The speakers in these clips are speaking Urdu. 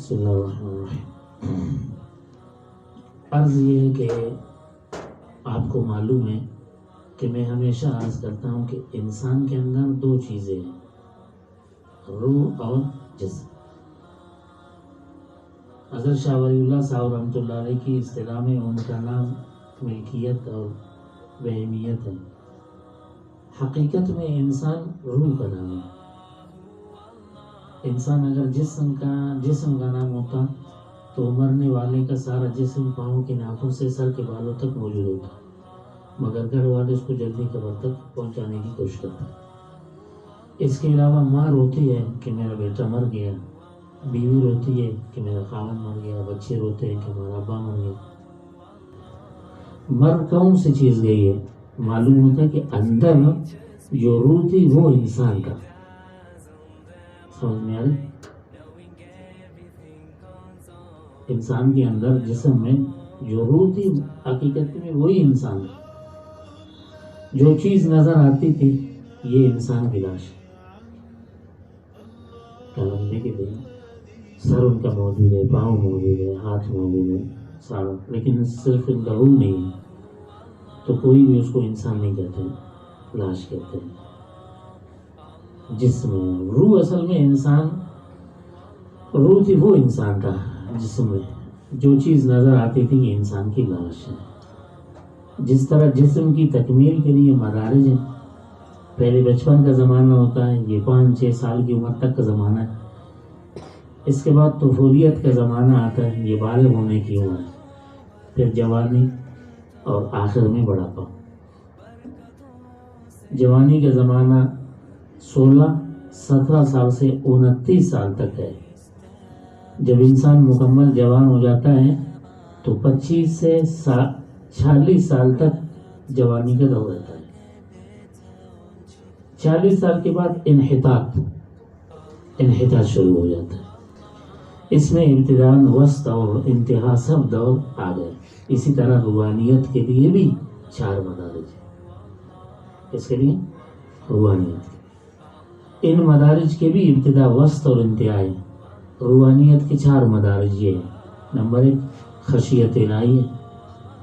بسم اللہ الرحمن الرحیم۔ عرض یہ ہے کہ آپ کو معلوم ہے کہ میں ہمیشہ عرض کرتا ہوں کہ انسان کے اندر دو چیزیں ہیں، روح اور جسم۔ حضرت شاہ ولی اللہ صاحب رحمۃ اللہ علیہ کی اصطلاح میں ان کا نام ملکیت اور بہیمیت ہے۔ حقیقت میں انسان روح کا نام ہے۔ انسان اگر جسم کا نام ہوتا تو مرنے والے کا سارا جسم پاؤں کے ناخن سے سر کے بالوں تک موجود ہوتا، مگر گھر والے اس کو جلدی قبر تک پہنچانے کی کوشش کرتے۔ اس کے علاوہ ماں روتی ہے کہ میرا بیٹا مر گیا، بیوی روتی ہے کہ میرا خاوند مر گیا، بچے روتے ہیں کہ ہمارا ابا مر گیا۔ مر کون سی چیز گئی ہے؟ معلوم ہوتا ہے کہ اندر جو روح تھی وہ انسان کا، سمجھ میں آ رہی؟ انسان کے اندر جسم میں جو روح تھی حقیقت میں وہی انسان ہے۔ جو چیز نظر آتی تھی یہ انسان کی لاش ہے، سر ان کا موجود ہے، پاؤں موجود ہے، ہاتھ موجود ہے سارا، لیکن صرف ان کا روح نہیں ہے، تو کوئی بھی اس کو انسان نہیں کہتے، لاش کہتے ہیں۔ جسم روح اصل میں انسان، روح تھی وہ انسان کا جسم میں، جو چیز نظر آتی تھی یہ انسان کی لاش ہے۔ جس طرح جسم کی تکمیل کے لیے مدارج ہیں، پہلے بچپن کا زمانہ ہوتا ہے، یہ 5-6 سال کی عمر تک کا زمانہ ہے، اس کے بعد طفولیت کا زمانہ آتا ہے، یہ بالغ ہونے کی عمر ہے، پھر جوانی اور آخر میں بڑھاپا۔ جوانی کا زمانہ 16-17 سال سے 29 سال تک ہے۔ جب انسان مکمل جوان ہو جاتا ہے تو 25 سے 46 سال تک جوانی کا دور رہتا ہے۔ 40 سال کے بعد انحطاط شروع ہو جاتا ہے۔ اس میں ابتداءً، وسط اور انتہا سب دور آ گئے۔ اسی طرح روحانیت کے لیے بھی 4 مدارج ہیں۔ اس کے لیے روحانیت، ان مدارج کے بھی ابتدا، وسط اور انتہا ہے۔ روحانیت کے 4 مدارج یہ ہیں: نمبر 1 خشیت الہی ہے،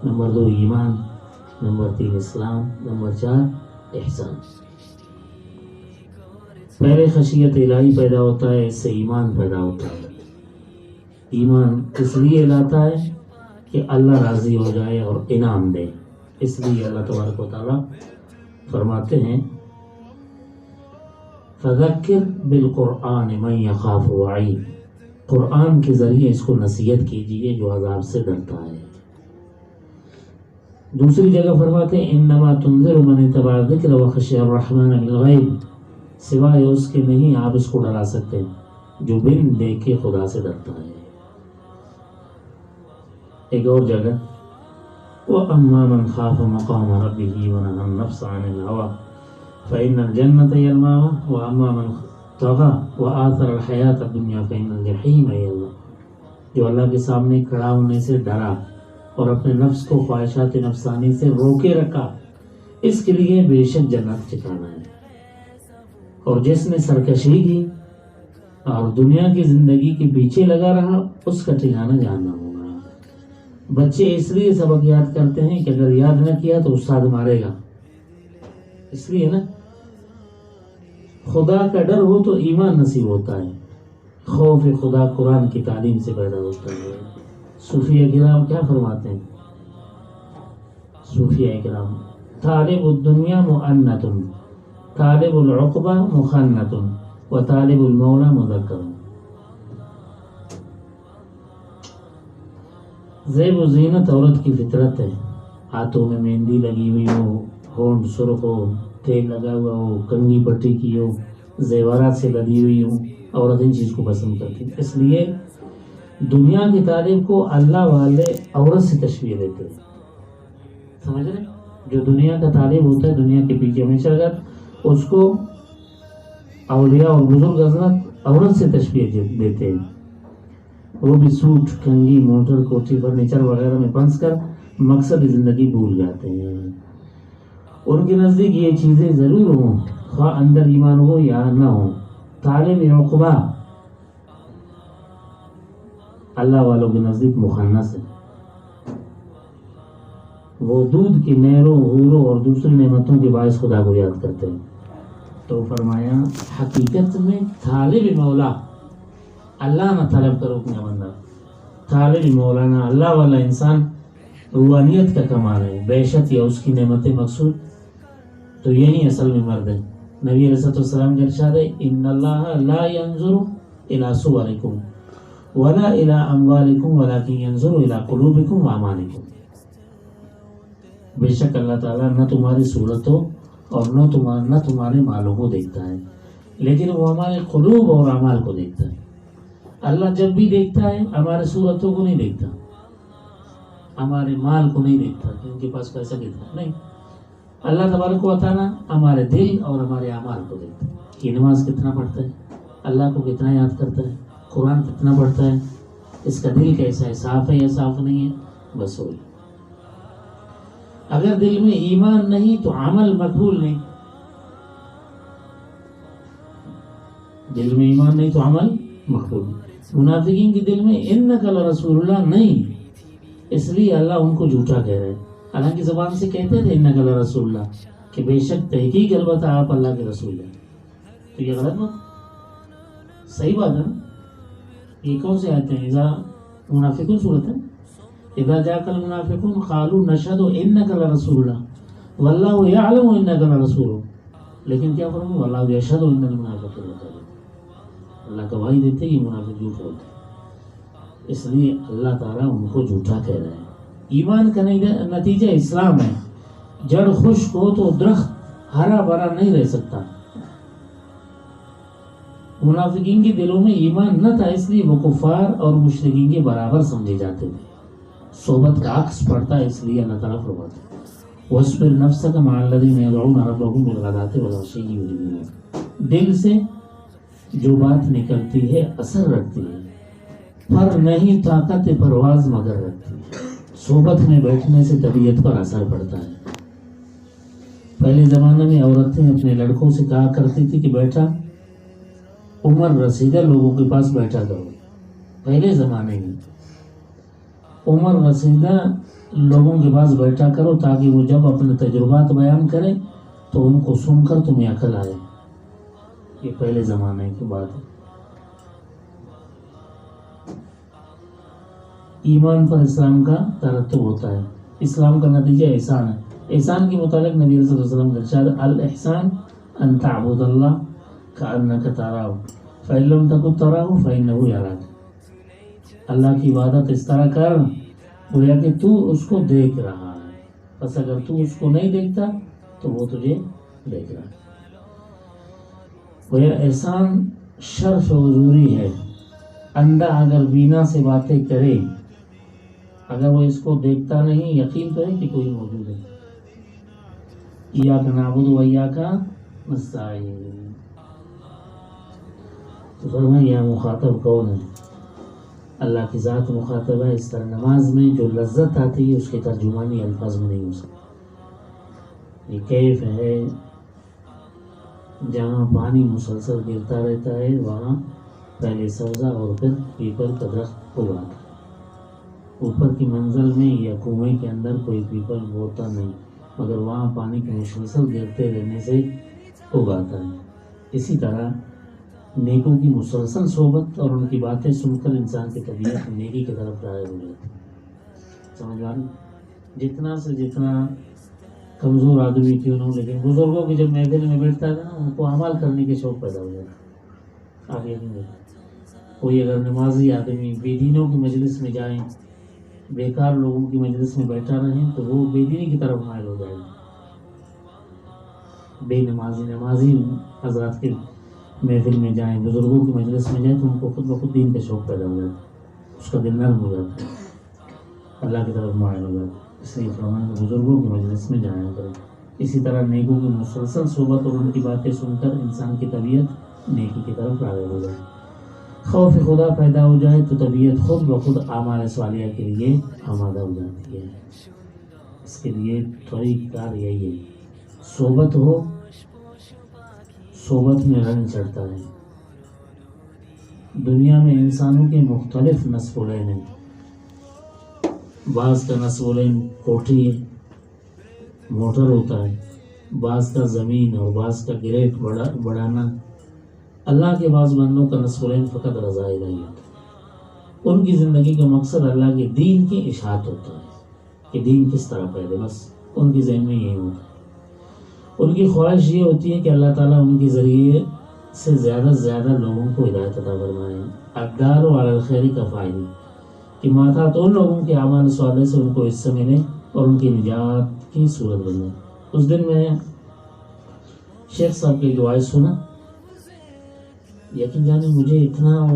نمبر 2 ایمان، نمبر 3 اسلام، نمبر 4 احسان۔ پہلے خشیت الہی پیدا ہوتا ہے، اس سے ایمان پیدا ہوتا ہے۔ ایمان اس لیے لاتا ہے کہ اللہ راضی ہو جائے اور انعام دے، اس لیے اللہ تبارک و تعالیٰ فرماتے ہیں فذکر بالقرآن من یخاف وعید، قرآن کے ذریعے اس کو نصیحت کیجیے جو عذاب سے ڈرتا ہے۔ دوسری جگہ فرماتے ہیں انما تنذر من اتبع الذکر وخشی الرحمن بالغیب، سوائے اس کے نہیں آپ اس کو ڈرا سکتے جو بن دیکھے خدا سے ڈرتا ہے۔ ایک اور جگہ وَأَمَّا مَنْ خَافَ مَقَامَ رَبِّهِ وَنَهَى النَّفْسَ عَنِ الْهَوَىٰ فَإِنَّ الْجَنَّةَ هِيَ الْمَأْوَىٰ وَأَمَّا مَنْ طَغَىٰ وَآثَرَ الْحَيَاةَ الدُّنْيَا فَإِنَّ الْجَحِيمَ هِيَ الْمَأْوَىٰ، جو اللہ کے سامنے کھڑا ہونے سے ڈرا اور اپنے نفس کو خواہشات نفسانی سے روکے رکھا، اس کے لیے بے شک جنت ٹھکانا ہے۔ اور جس نے سرکشی کی اور دنیا کی زندگی کے پیچھے لگا رہا، اس کا ٹھکانہ جہنم ہوگا۔ بچے اس لیے سبق یاد کرتے ہیں کہ اگر یاد نہ کیا تو استاد مارے گا، اس لیے نا، خدا کا ڈر ہو تو ایمان نصیب ہوتا ہے۔ خوف خدا قرآن کی تعلیم سے پیدا ہوتا ہے۔ صوفیہ کرام کیا فرماتے ہیں؟ صوفیہ کرام طالب الدنیا مؤنۃ، طالب العقبہ مخنۃ، و طالب المولا مذکر۔ زیب و زینت عورت کی فطرت ہے، ہاتھوں میں مہندی لگی ہوئی ہو، ہونٹ سرخ ہو، تیل لگا ہوا ہو، کنگھی پٹی کی ہو، زیورات سے لدی ہوئی ہو، عورت ان چیز کو پسند کرتی ہے۔ اس لیے دنیا کی طالب کو اللہ والے عورت سے تشبیہ دیتے ہیں، سمجھ رہے؟ جو دنیا کا طالب ہوتا ہے، دنیا کے پیچھے ہمیشہ لگا، اس کو اولیاء اور بزرگ حضرات عورت سے تشبیہ دیتے ہیں۔ وہ بھی سوٹ، کنگھی، موٹر، کوٹھی، فرنیچر وغیرہ میں پھنس کر مقصد زندگی بھول جاتے ہیں۔ ان کے نزدیک یہ چیزیں ضرور ہوں، خواہ اندر ایمان ہو یا نہ ہو۔ طالب عقبہ اللہ والوں کے نزدیک مخنث ہے. وہ دودھ کی نہروں، حوروں اور دوسری نعمتوں کے باعث خدا کو یاد کرتے ہیں. تو فرمایا حقیقت میں طالب مولا اللہ نہ طلب کرو اپنا بندہ، طالب مولانا اللہ والا انسان روحانیت کا کمال ہے. بے شک یا اس کی نعمت مقصود تو یہی اصل میں مرد ہے. نبی علیہ السلام کا ارشاد ہے ان اللہ لا ينظر الى صورکم ولا الى اموالکم ولکن ينظر الى قلوبکم واعمالکم. بے شک اللہ تعالیٰ نہ تمہاری صورتوں اور نہ تمہارے مالوں کو دیکھتا ہے، لیکن وہ ہمارے قلوب اور اعمال کو دیکھتا ہے. اللہ جب بھی دیکھتا ہے ہمارے صورتوں کو نہیں دیکھتا، ہمارے مال کو نہیں دیکھتا کہ ان کے پاس پیسہ کتنا، نہیں. اللہ تبارک و تعالیٰ ہمارے دل اور ہمارے اعمال کو دیکھتا ہے کہ نماز کتنا پڑھتا ہے، اللہ کو کتنا یاد کرتا ہے، قرآن کتنا پڑھتا ہے، اس کا دل کیسا ہے، صاف ہے یا صاف نہیں ہے. بس وہی. اگر دل میں ایمان نہیں تو عمل مقبول نہیں. دل میں ایمان نہیں تو عمل مقبول نہیں. منافقین کے دل میں انک لرسول اللہ نہیں، اس لیے اللہ ان کو جھوٹا کہہ رہا ہے. حالانکہ زبان سے کہتے تھے انک لرسول اللہ کہ بے شک تحقیق البتہ آپ اللہ کے رسول ہیں. تو یہ غلط بات، صحیح بات ہے. یہ کون سے آتے ہیں؟ اذا منافقون صورت ہے اذا جاءك المنافقون قالوا نشهد انك لرسول الله والله يعلم انك لرسوله. لیکن کیا فرمایا والله يشهد ان المنافقين لكاذبون. اللہ گواہی دیتے ہیں یہ منافق جھوٹ ہوتے ہیں، اس لیے اللہ تعالیٰ ان کو جھوٹا کہہ رہا ہے. ایمان کا نتیجہ اسلام ہے. جڑ خشک ہو تو درخت ہرا بھرا نہیں رہ سکتا. منافقین کے دلوں میں ایمان نہ تھا، اس لیے وہ کفار اور مشرکین کے برابر سمجھے جاتے تھے. صحبت کا عکس پڑتا ہے، اس لیے اللہ تعالیٰ فرماتا ہے وَاصْبِرْ نَفْسَكَ مَعَ الَّذِينَ يَدْعُونَ رَبَّهُمْ بِالْغَدَاةِ وَالْعَشِيِّ يُرِيدُونَ. دل سے جو بات نکلتی ہے اثر رکھتی ہے، پر نہیں طاقت پرواز مگر رکھتی ہے. صحبت میں بیٹھنے سے طبیعت پر اثر پڑتا ہے. پہلے زمانے میں عورتیں اپنے لڑکوں سے کہا کرتی تھی کہ بیٹا عمر رسیدہ لوگوں کے پاس بیٹھا کرو. پہلے زمانے میں عمر رسیدہ لوگوں کے پاس بیٹھا کرو تاکہ وہ جب اپنے تجربات بیان کریں تو ان کو سن کر تمہیں عقل آئے. یہ پہلے زمانے کی بات ہے. ایمان پر اسلام کا ترتب ہوتا ہے. اسلام کا نتیجہ احسان ہے. احسان کے متعلق نبی صلی اللہ علیہ وسلم کا ارشاد الاحسان ان تعبد اللہ کأنک تراہ فإن لم تکن تراہ فإنہ یراک. اللہ کی عبادت اس طرح کر گویا کہ تو اس کو دیکھ رہا ہے، بس اگر تو اس کو نہیں دیکھتا تو وہ تجھے دیکھ رہا ہے. گویا احسان شرف حضوری ہے. اندھا اگر بینا سے باتیں کرے، اگر وہ اس کو دیکھتا نہیں، یقین تو ہے کہ کوئی موجود ہے. ایاک نعبد و ایاک نستعین. تو فرمایا یہ مخاطب کون ہے؟ اللہ کی ذات مخاطب ہے. اس طرح نماز میں جو لذت آتی ہے اس کی ترجمانی الفاظ میں نہیں ہو سکتی. یہ کیف ہے. جہاں پانی مسلسل گرتا رہتا ہے وہاں پہلے سبزہ اور پھر پیپل کا درخت اگاتا ہے. اوپر کی منزل میں یا کنویں کے اندر کوئی پیپل بوتا نہیں، مگر وہاں پانی کے مسلسل گرتے رہنے سے اگاتا ہے. اسی طرح نیکوں کی مسلسل صحبت اور ان کی باتیں سن کر انسان کی طبیعت نیکی کی طرف راغب ہو جاتی ہے. سمجھ آ رہی؟ جتنا سے جتنا کمزور آدمی کیوں نہ ہو، لیکن بزرگوں کی جب محفل میں بیٹھتا ہے نا ان کو عمل کرنے کے شوق پیدا ہو جاتا ہے. آگے نہیں دیکھا. کوئی اگر نمازی آدمی بے دینوں کی مجلس میں جائیں، بیکار لوگوں کی مجلس میں بیٹھا رہیں تو وہ بے دینی کی طرف مائل ہو جائے گا. بے نمازی حضرات کے محفل میں جائیں، بزرگوں کی مجلس میں جائیں تو ان کو خود بخود دین کا شوق پیدا ہو جاتا ہے، اس کا دل نرم ہو جاتا ہے، اللہ کی طرف مائل ہو جاتا ہے. اس لیے فرمایا کہ بزرگوں کی مجلس میں جایا کریں. اسی طرح نیکوں کی مسلسل صحبت اور ان کی باتیں سن کر انسان کی طبیعت نیکی کی طرف راغب ہو جائے. خوف خدا پیدا ہو جائے تو طبیعت خود بخود اعمال صالحہ کے لیے آمادہ ہو جاتی ہے. اس کے لیے طریقہ کار یہی ہے، صحبت ہو، صحبت میں رنگ چڑھتا ہے. دنیا میں انسانوں کے مختلف نسبین ہیں. بعض کا نسبین کوٹھی ہے، موٹر ہوتا ہے، بعض کا زمین اور بعض کا گریٹ بڑھانا. اللہ کے بعض بندوں کا نسبین فقط رضا الہی ہوتا ہے. ان کی زندگی کا مقصد اللہ کے دین کی اشاعت ہوتا ہے کہ دین کس طرح پھیلے، بس ان کے ذہن میں یہی ہوتا ہے. ان کی خواہش یہ ہوتی ہے کہ اللہ تعالیٰ ان کے ذریعے سے زیادہ سے زیادہ لوگوں کو ہدایت عطا فرمائے. الدار علی الخیر کا فائدہ کہ ماتحت ان لوگوں کے اعمال صالح سے ان کو حصہ ملے اور ان کی نجات کی صورت بنے. اس دن میں شیخ صاحب کی دعائیں سنا، یقین جانے مجھے اتنا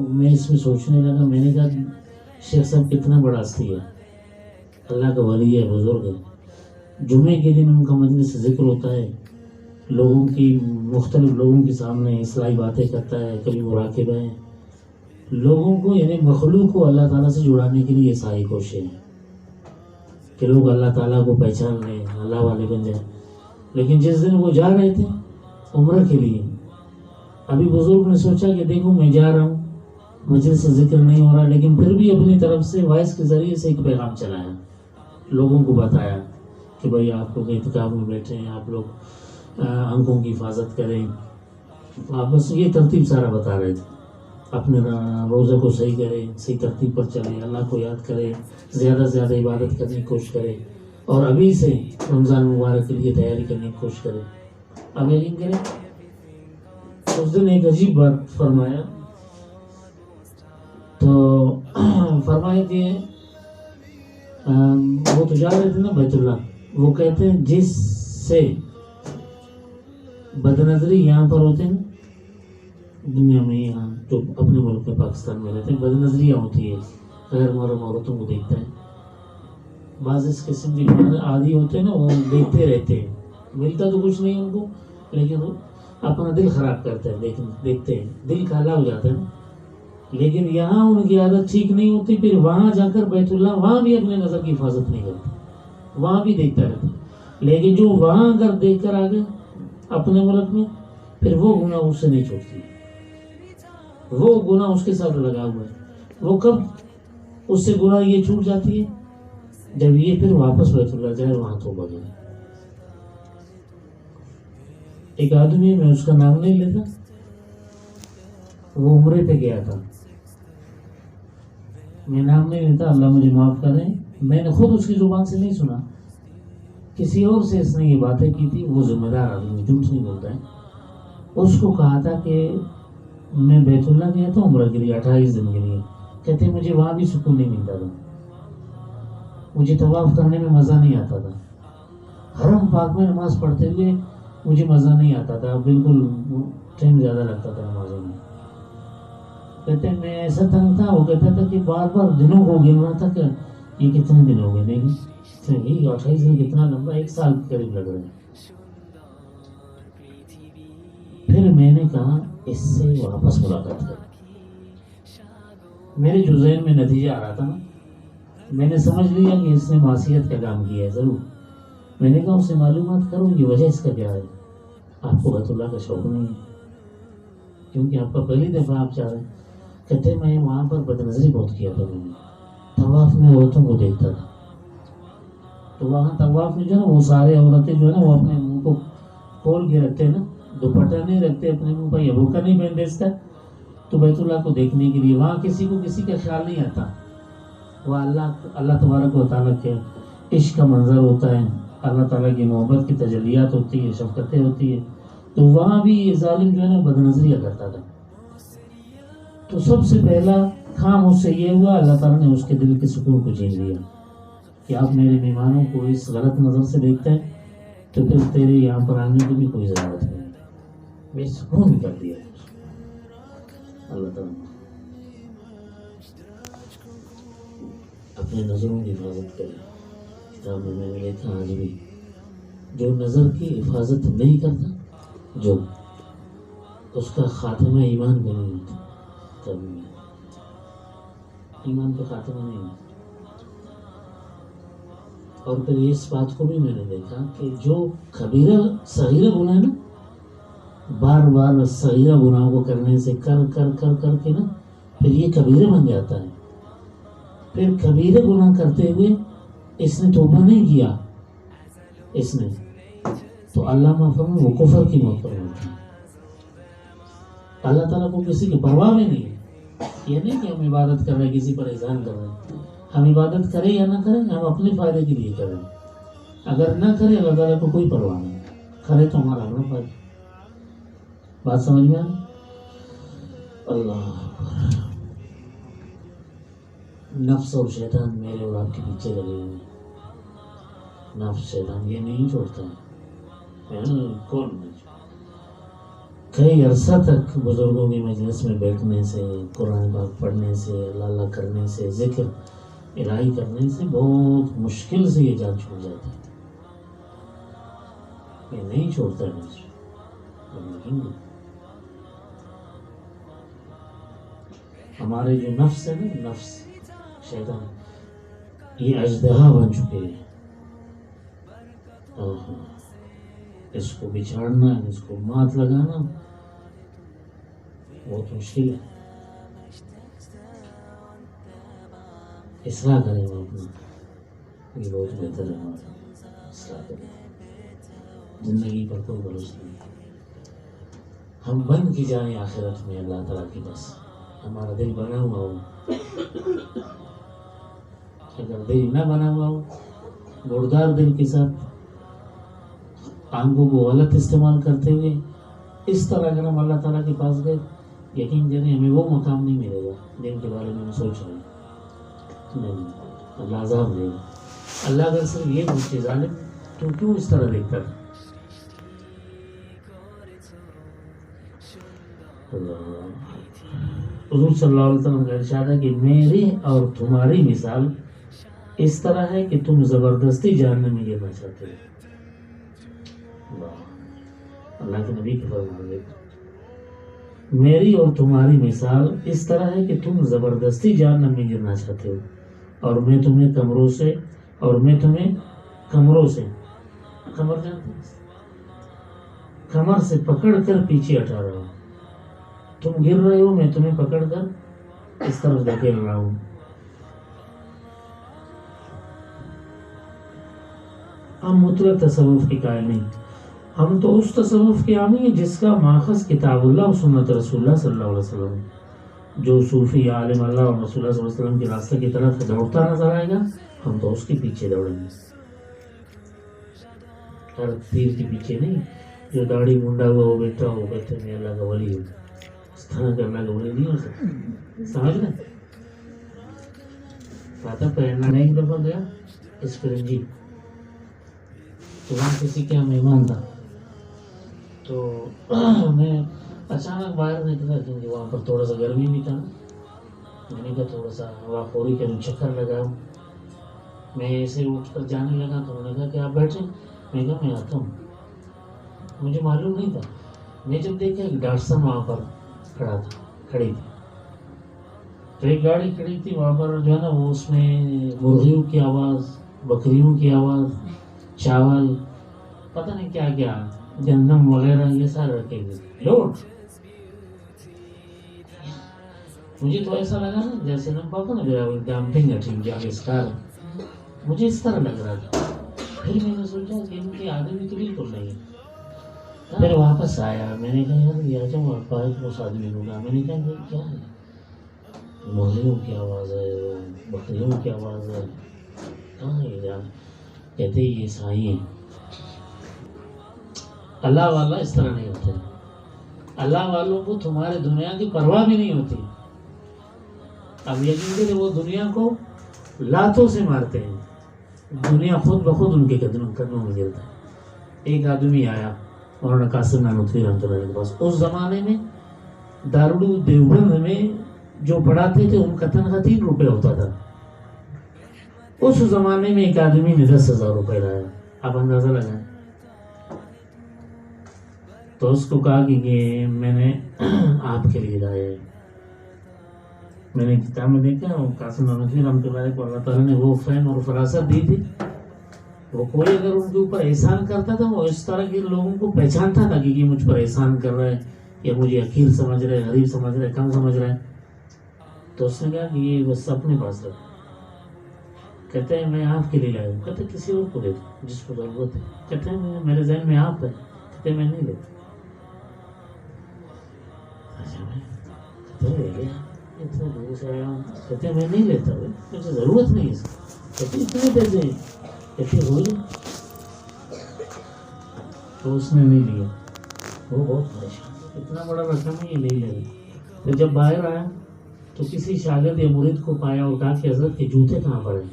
میں اس میں سوچنے لگا. میں نے کہا شیخ صاحب کتنا بڑا ہستی ہے، اللہ کا ولی ہے، بزرگ ہے. جمعے کے دن ان کا مجلس ذکر ہوتا ہے، لوگوں کی مختلف لوگوں کے سامنے اصلاحی باتیں کرتا ہے، کبھی مراقبہ ہے. لوگوں کو یعنی مخلوق کو اللہ تعالیٰ سے جڑانے کے لیے یہ ساری کوششیں ہیں کہ لوگ اللہ تعالیٰ کو پہچان لیں، اللہ والے بن جائیں. لیکن جس دن وہ جا رہے تھے عمرہ کے لیے، ابھی بزرگ نے سوچا کہ دیکھو میں جا رہا ہوں، مجلس سے ذکر نہیں ہو رہا، لیکن پھر بھی اپنی طرف سے وائس کے ذریعے سے ایک پیغام چلایا، لوگوں کو بتایا کہ بھائی آپ لوگ اعتکاف میں بیٹھے ہیں، آپ لوگ آنکھوں کی حفاظت کریں. آپ بس یہ ترتیب سارا بتا رہے تھے. اپنے روزے کو صحیح کریں، صحیح ترتیب پر چلیں، اللہ کو یاد کریں، زیادہ سے زیادہ عبادت کرنے کی کوشش کریں، اور ابھی سے رمضان مبارک کے لیے تیاری کرنے کی کوشش کریں. اب یقین کریں اس دن ایک عجیب بات فرمایا. تو فرمایا کہ وہ تو جا رہے تھے نا بیت اللہ، وہ کہتے ہیں جس سے بد نظری یہاں پر ہوتے ہیں دنیا میں، یہاں جو اپنے ملک میں پاکستان میں رہتے ہیں، بد نظریاں ہوتی ہے، غیر محرم عورتوں کو دیکھتا ہے. بعض اس قسم کے عادی ہوتے ہیں نا، وہ دیکھتے رہتے ہیں، ملتا تو کچھ نہیں ان کو، لیکن اپنا دل خراب کرتا ہے، دیکھتے ہیں، دل کالا ہو جاتا ہے. لیکن یہاں ان کی عادت ٹھیک نہیں ہوتی، پھر وہاں جا کر بیت اللہ وہاں بھی اپنے نظر کی حفاظت نہیں کرتے، وہاں بھی دیکھتا رہتا. لیکن جو وہاں اگر دیکھ کر آ گئے اپنے ملک میں، پھر وہ گناہ اس سے نہیں چھوٹتی، وہ گناہ اس کے ساتھ لگا ہوا ہے. وہ کب اس سے گناہ یہ چھوٹ جاتی ہے جب یہ پھر واپس بیت اللہ جائے، وہاں توبہ کرے. ایک آدمی، میں اس کا نام نہیں لیتا، وہ عمرے پہ گیا تھا، میں نام نہیں لیتا، اللہ مجھے معاف کرے، میں نے خود اس کی زبان سے نہیں سنا، کسی اور سے اس نے یہ باتیں کی تھی. وہ ذمہ دار آدمی، جھوٹ نہیں بولتا ہے. اس کو کہا تھا کہ میں بیت اللہ گیا تھا عمرہ کے لیے 28 دن کے لیے، کہتے مجھے وہاں بھی سکون نہیں ملتا تھا، مجھے طواف کرنے میں مزہ نہیں آتا تھا، حرم پاک میں نماز پڑھتے ہوئے مجھے مزہ نہیں آتا تھا، بالکل ٹائم زیادہ لگتا تھا نمازوں میں. کہتے ہیں میں ایسا تنگ تھا. وہ کہتا تھا کہ بار بار دنوں کو گن رہا تھا کہ یہ کتنے دن ہو گئے، دیکھیں یہ 28 دن کتنا لمبا، 1 سال کے قریب لگ رہے ہیں. پھر میں نے کہا اس سے واپس ملاقات کر. میرے جو ذہن میں نتیجہ آ رہا تھا نا، میں نے سمجھ لیا کہ اس نے معصیت کا کام کیا ہے ضرور. میں نے کہا اس سے معلومات کروں کہ وجہ اس کا کیا ہے. آپ کو بیت اللہ کا شوق نہیں ہے کیونکہ آپ کا پہلی دفعہ آپ چاہ رہے ہیں. کہتے میں وہاں پر بد نظری بہت کیا تھا، میں نے طواف میں عورتوں کو دیکھتا تھا. تو وہاں طواف میں جو ہے نا، وہ سارے عورتیں جو ہے نا وہ اپنے منہ کو کھول کے رکھتے ہیں نا، دوپٹہ نہیں رکھتے اپنے منہ پر، یا برقع نہیں پہنتے اس کا. تو بیت اللہ کو دیکھنے کے لیے وہاں کسی کو کسی کا خیال نہیں آتا. وہ اللہ تبارک و تعالیٰ کے عشق کا منظر ہوتا ہے، اللہ تعالیٰ کی محبت کی تجلیات ہوتی ہے، شفقتیں ہوتی ہے. تو وہاں بھی یہ ظالم جو ہے نا بد نظریہ کرتا تھا. تو سب سے پہلا کام اس سے یہ ہوا، اللہ تعالیٰ نے اس کے دل کے سکون کو چھین لیا کہ آپ میرے مہمانوں کو اس غلط نظر سے دیکھتے ہیں تو پھر تیرے یہاں پر آنے کی بھی کوئی ضرورت نہیں. بے سکون کر دیا اللہ تعالیٰ. اپنے نظروں کی حفاظت کرے. کتاب میں نے لکھا آج بھی جو نظر کی حفاظت نہیں کرتا، جو اس کا خاتمہ ایمان بھی نہیں ہوتا، کبھی ایمان کا خاتمہ نہیں ہوتا. اور پھر اس بات کو بھی میں نے دیکھا کہ جو کبیرہ صغیرہ گناہ ہے نا، بار بار صغیرہ گناہوں کو کرنے سے کر کر کر کر کے نا پھر یہ کبیرہ بن جاتا ہے. پھر کبیرہ گناہ کرتے ہوئے اس نے توبہ نہیں کیا اس نے تو اللہ معافرمائے وہ کفر کی موت پر ہوتا ہے. اللہ تعالیٰ کو کسی کی پرواہ بھی نہیں ہے. یہ نہیں کہ ہم عبادت کر رہے ہیں کسی پر احسان کر رہے ہیں. ہم عبادت کریں یا نہ کریں ہم اپنے فائدے کے لیے کریں. اگر نہ کریں اللہ تعالیٰ کو کوئی پرواہ نہیں. کرے تو ہمارا اپنا فائدہ. بات سمجھ میں آئی؟ اللہ اکبر. نفس اور شیطان میرے اور آپ کے پیچھے لگے ہوئے ہیں. نفس شیطان یہ نہیں چھوڑتا ہے. کون نہیں؟ کئی عرصہ تک بزرگوں کی مجلس میں بیٹھنے سے قرآن پاک پڑھنے سے اللہ اللہ کرنے سے ذکر الہی کرنے سے بہت مشکل سے یہ جان چھوڑ جاتا ہے. یہ نہیں چھوڑتا ہے مجھے. ہمارے جو نفس ہے نا نفس شیطان یہ اژدہا بن چکے ہیں. اس کو بچھاڑنا اس کو مات لگانا بہت مشکل ہے. اصلاح کریں وہ اپنا یہ بہت بہتر ہے. ہمارا اصلاح کریں زندگی پر کوئی بھروسہ نہیں. ہم بن کی جائیں آخرت میں اللہ تعالیٰ کے پاس. ہمارا دل بنا ہوا ہو. اگر دل نہ بنا ہوا ہو مردار دل کے ساتھ آنکھوں کو غلط استعمال کرتے ہوئے اس طرح اگر ہم اللہ تعالیٰ کے پاس گئے یقین جانے ہمیں وہ مقام نہیں ملے گا جن کے بارے میں ہم سوچ رہے ہیں. نہیں اللہ عذاب دے گا. اللہ اگر صرف یہ پوچھے ظالم تو کیوں اس طرح دیکھتا ہے. حضور صلی اللہ علیہ وسلم کا ارشاد ہے کہ میری اور تمہاری مثال اس طرح ہے کہ تم زبردستی جہنم میں گرنا چاہتے ہو. اللہ کے نبی کے فرمان ہے میری اور تمہاری مثال اس طرح ہے کہ تم زبردستی جہنم میں گرنا چاہتے ہو اور میں تمہیں کمروں سے کمر جانتے ہیں کمر سے پکڑ کر پیچھے ہٹا رہا ہوں. تم گر رہے ہو میں تمہیں پکڑ کر اس طرف دھکیل رہا ہوں. ہم مطلق تصوف کے قائل نہیں. ہم تو اس تصوف کے عامی ہیں جس کا ماخذ کتاب اللہ و سنت رسول اللہ صلی اللہ علیہ وسلم. جو صوفی عالم اللہ اور رسول اللہ صلی اللہ علیہ وسلم کے راستے کی طرف دوڑتا نظر آئے گا ہم تو اس کے پیچھے دوڑیں گے. ہر پیر کے پیچھے نہیں. جو داڑھی منڈا ہوا وہ بیٹھا ہو کہتے ہیں میں اللہ کا ولی ہوں. اس طرح کا اللہ کا ولی نہیں ہو سکتا. سمجھ لیں پاتا پہننا نہیں. ایک دفعہ گیا اس فرنجی تو وہاں کسی کے مہمان تھا تو میں اچانک باہر نکلا کیونکہ وہاں پر تھوڑا سا گرمی بھی تھا. میں نے کہا تھوڑا سا ہوا خوری کروں چکر لگاؤں. میں ایسے اٹھ کر جانے لگا تو انہوں نے کہا کہ آپ بیٹھیں. میں کہا میں آتا ہوں. مجھے معلوم نہیں تھا. میں جب دیکھا ایک ڈاکٹر صاحب وہاں پر کھڑی تھی تو ایک گاڑی کھڑی تھی وہاں پر جو ہے نا وہ اس میں مرغیوں کی آواز بکریوں کی آواز چاول پتہ نہیں کیا کیا گندم وغیرہ یہ سارے رکھے ہوئے لوٹ. مجھے تو ایسا لگا نا جیسے نا پاپا نا ڈمپنگ ٹھیک جا اسکار مجھے اس طرح لگ رہا تھا. پھر میں نے سوچا کہ ان کی آدمی تو بالکل نہیں ہے. پھر واپس آیا میں نے کہا یار یہ جاؤ آپ اس آدمی کو کہا. میں نے کہا یہ کیا ہے. مرغیوں کی آواز ہے بکریوں کی آواز ہے کہاں یہ جان. کہتے یہ عیسائی ہیں. اللہ والا اس طرح نہیں ہوتے. اللہ والوں کو تمہارے دنیا کی پرواہ بھی نہیں ہوتی. اب یقین کریں وہ دنیا کو لاتوں سے مارتے ہیں. دنیا خود بخود ان کے قدموں میں گرتا ہے. ایک آدمی آیا مولانا قاسم نانوتوی رحمۃ اللہ کے پاس. اس زمانے میں دارالعلوم دیوبند میں جو پڑھاتے تھے ان کا تنخواہ 3 روپے ہوتا تھا. اس زمانے میں ایک آدمی نے 10,000 روپے لایا. آپ اندازہ لگائیں. تو اس کو کہا کہ یہ میں نے آپ کے لیے لایا ہے. میں نے کتاب میں دیکھا قاسم نانوتوی رحمۃ اللہ کو اللہ تعالیٰ نے وہ فہم اور فراست دی تھی وہ کوئی اگر ان کے اوپر احسان کرتا تھا وہ اس طرح کے لوگوں کو پہچانتا تھا کہ یہ مجھ پر احسان کر رہا ہے یا مجھے حقیر سمجھ رہا ہے, غریب سمجھ رہا ہے, کم سمجھ رہا ہے. تو اس نے کہا کہ یہ بس اپنے پاس رکھ. کہتے ہیں میں آپ کے لیے لایا ہوں. کہتے ہیں کسی اور کو دے دو جس کو ضرورت ہے. کہتے ہیں میرے ذہن میں آپ ہے. کہتے ہیں میں نہیں لیتا. اتنے دور سے آیا ہوں. کہتے ہیں میں نہیں لیتا, مجھے ضرورت نہیں ہے اس کی. کہتے ہیں اتنے پیسے ہیں. کہتے ہو جائے. تو اس نے نہیں لیا. وہ بہت پریشان, اتنا بڑا رقم ہے یہ نہیں لے گا. پھر جب باہر آیا تو کسی شاگرد یا مرید کو پایا اور کہا کہ حضرت کے جوتے کہاں پر ہیں؟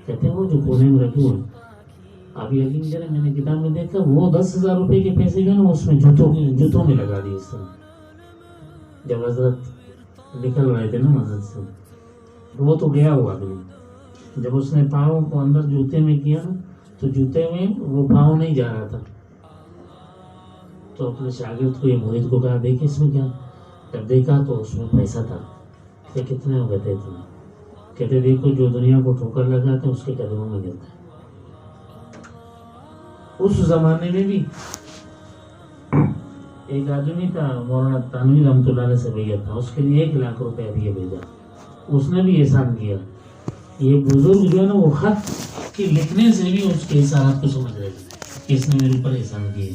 کہتے ہیں وہ جو کونے میں رکھے ہوئے. اب یقین کریں میں نے کتاب میں دیکھا وہ 10,000 روپے کے پیسے جو نا اس میں جوتوں میں لگا دیے اس طرح. جب حضرت نکل رہے تھے نا مسجد سے, وہ تو گیا ہوا بھی. جب اس نے پاؤں کو اندر جوتے میں کیا نا تو جوتے میں وہ پاؤں نہیں جا رہا تھا. تو اپنے شاگرد کو یا مرید کو کہا دیکھیں اس میں کیا. جب دیکھا تو اس میں پیسہ تھا. کہ کتنے ہو گئے تھے اتنے؟ کہتے دیکھو جو دنیا کو ٹھوکر لگاتے ہیں اس کے قدموں میں گرتا ہے. اس زمانے میں بھی ایک آدمی تھا مولانا تانوی رحمۃ اللہ علیہ سے بیعت تھا, اس کے لیے 1 لاکھ روپے ابھی بھیجا. اس نے بھی احسان کیا. یہ بزرگ جو ہے نا وہ خط کے لکھنے سے بھی اس کے احسانات کو سمجھ رہے تھے کہ اس نے میرے اوپر احسان کیے.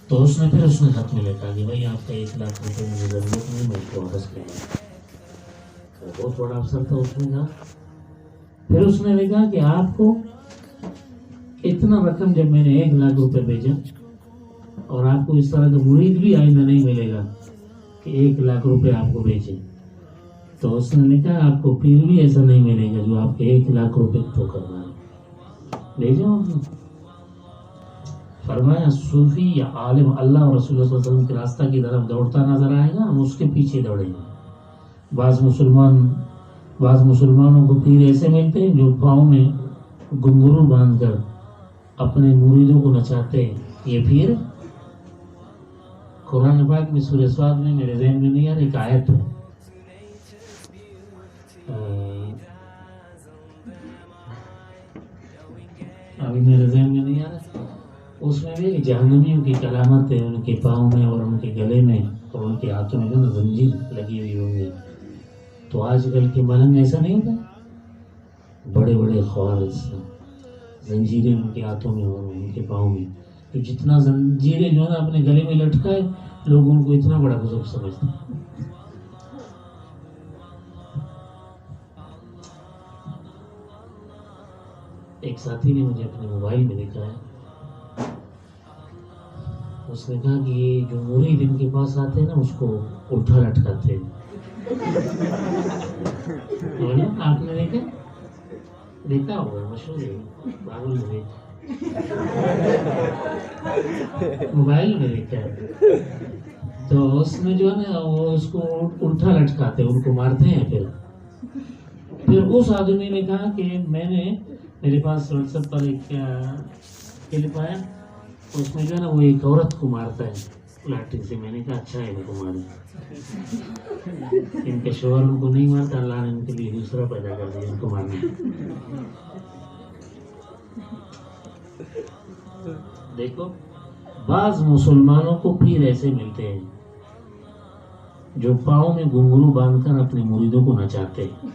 تو اس نے خط میں لکھا کہ بھائی آپ کا 1 لاکھ روپے مجھے ضرورت نہیں, میں اس کو واپس کروں. بہت بڑا افسر تھا اس نے کہا. پھر اس نے لکھا کہ آپ کو اتنا رقم جب میں نے 1 لاکھ روپے بھیجا اور آپ کو اس طرح کا مرید بھی آئندہ نہیں ملے گا کہ 1 لاکھ روپے آپ کو بھیجے. تو اس نے لکھا آپ کو پیر بھی ایسا نہیں ملے گا جو آپ کے 1 لاکھ روپے تو کرنا ہے. لے جاؤ. فرمایا صوفی یا عالم اللہ اور رسول اللہ صلی اللہ علیہ وسلم کے راستہ کی طرف دوڑتا نظر آئے گا, ہم اس کے پیچھے دوڑیں گے. بعض مسلمانوں کو پیر ایسے ملتے ہیں جو پاؤں میں گھنگرو باندھ کر اپنے مریدوں کو نچاتے ہیں. یہ پیر قرآن پاک میں سورہ صاد میں میرے ذہن میں نہیں آ رہی ایک آیت ہے, ابھی میرے ذہن میں نہیں آ رہا. اس میں بھی جہنمیوں کی علامت ہے ان کے پاؤں میں اور ان کے گلے میں اور ان کے ہاتھوں میں جو زنجیر لگی ہوئی ہوں گی. تو آج کل کے ملنگ ایسا نہیں ہوتا, بڑے بڑے خوار زنجیریں ان کے ہاتھوں میں اور ان کے پاؤں میں. تو جتنا زنجیریں جو ہے نا اپنے گلے میں لٹکائے لوگ ان کو اتنا بڑا بزرگ سمجھتے ہیں. ایک ساتھی نے مجھے اپنے موبائل میں دکھایا, اس نے کہا کہ یہ جو مرید ان کے پاس آتے ہیں نا اس کو اٹھا لٹکاتے ہیں. آپ نے دیکھا ہوگا, مشہور ہے, باغل میں موبائل میں دیکھا ہے. تو اس میں جو ہے نا وہ اس کو اٹھا لٹکاتے ہیں, ان کو مارتے ہیں. پھر اس آدمی نے کہا کہ میرے پاس واٹس ایپ پر ایک کلپ آیا, اس میں جو ہے نا وہ ایک عورت کو مارتا ہے لاٹھی سے. میں نے کہا اچھا ہے ان کو مارے, ان کے شوہر ان کو نہیں مارتا, اللہ نے ان کے لیے دوسرا پیدا کر دیا ان کو مارنے. دیکھو بعض مسلمانوں کو پیر ایسے ملتے ہیں جو پاؤں میں گھنگرو باندھ کر اپنے مریدوں کو نچاتے ہیں.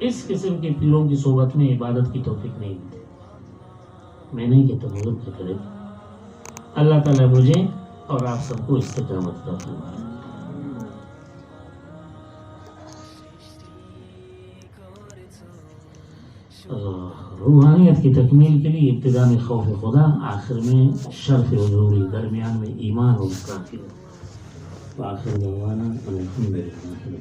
اس قسم کے پیروں کی صحبت میں عبادت کی توفیق نہیں ملتی. میں نہیں کہتا بزرگ کیا کرے. اللہ تعالیٰ مجھے اور آپ سب کو استقامت عطا فرمائے. روحانیت کی تکمیل کے لیے ابتدا میں خوف خدا, آخر میں شرف حضوری, درمیان میں ایمان اور کافر. وآخر دعوانا الحمدللہ.